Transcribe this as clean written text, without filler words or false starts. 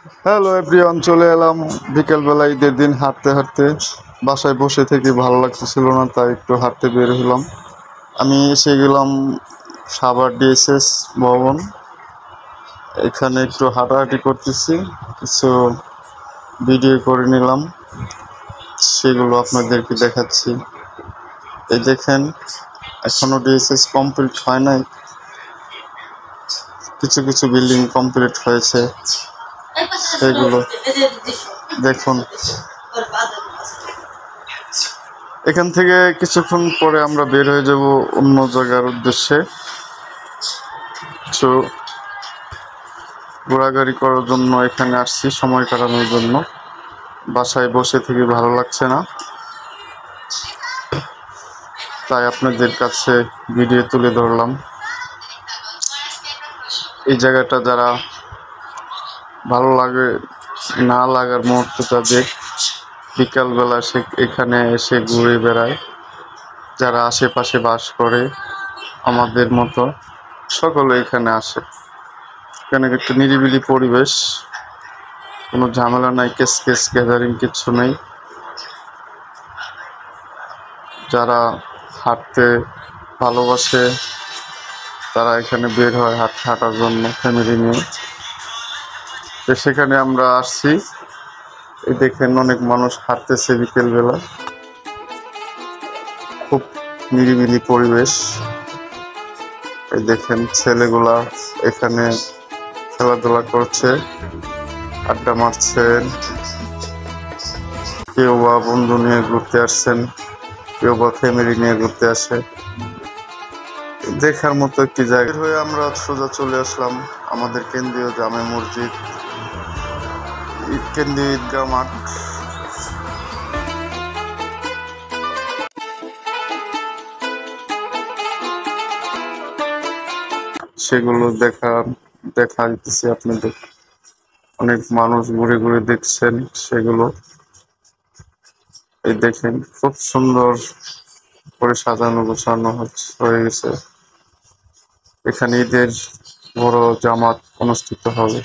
Hello everyone, চলে এলাম বিকেলবেলা ঈদের দিন হাঁটতে হাঁটতে। বাসায় বসে থেকে ভালো লাগতেছিল না, তাই একটু হাঁটতে বের হলাম। আমি এসে গেলাম সাভার ডিএসএস ভবন। এখানে একটু হাঁটাহাঁটি করতেছি, কিছু ভিডিও করে নিলাম, সেগুলো আপনাদেরকে দেখাচ্ছি। এই দেখেন, এখনো ডিএসএস কমপ্লিট হয় নাই, কিছু কিছু বিল্ডিং কমপ্লিট হয়েছে, সেগুলো দেখুন। এখান থেকে কিছুক্ষণ পরে আমরা বের হয়ে যাব অন্য জায়গার উদ্দেশ্যে, কিছু ঘোরাঘুরি করার জন্য এখানে আসছি, সময় কাটানোর জন্য। বাসায় বসে থেকে ভালো লাগছে না, তাই আপনাদের কাছে ভিডিও তুলে ধরলাম। এই জায়গাটা যারা ভালো লাগে না লাগার মুহূর্ত, তাদের বিকালবেলা এখানে এসে ঘুরে বেড়ায়। যারা আশেপাশে বাস করে আমাদের মতো, সকলে এখানে আসে। এখানে একটা নিরিবিলি পরিবেশ, কোনো ঝামেলা নাই, কেস গ্যাদারিং কিচ্ছু নেই। যারা হাঁটতে ভালোবাসে তারা এখানে বের হয় হাঁটার জন্য ফ্যামিলি নিয়ে। তো সেখানে আমরা আসছি। এই দেখেন, অনেক মানুষ হাঁটতেছে বিকেলবেলা, খুব নিরিবিলি পরিবেশ। এই দেখেন, ছেলেগুলা এখানে খেলাধুলা করছে, আড্ডা মারছেন, কেউ বা বন্ধু নিয়ে ঘুরতে আসছেন, কেউ বা ফ্যামিলি নিয়ে ঘুরতে আসে। দেখার মতো একটি জায়গা হয়ে আমরা সোজা চলে আসলাম আমাদের কেন্দ্রীয় জামে মসজিদ, কেন্দ্রীয় ঈদগাহ মাঠ। সেগুলো দেখা দিতেছি আপনাদের। অনেক মানুষ ঘুরে ঘুরে দেখছেন সেগুলো। এই দেখেন, খুব সুন্দর করে সাজানো গোছানো হয়ে গেছে। এখানে ঈদের বড় জামাত অনুষ্ঠিত হবে।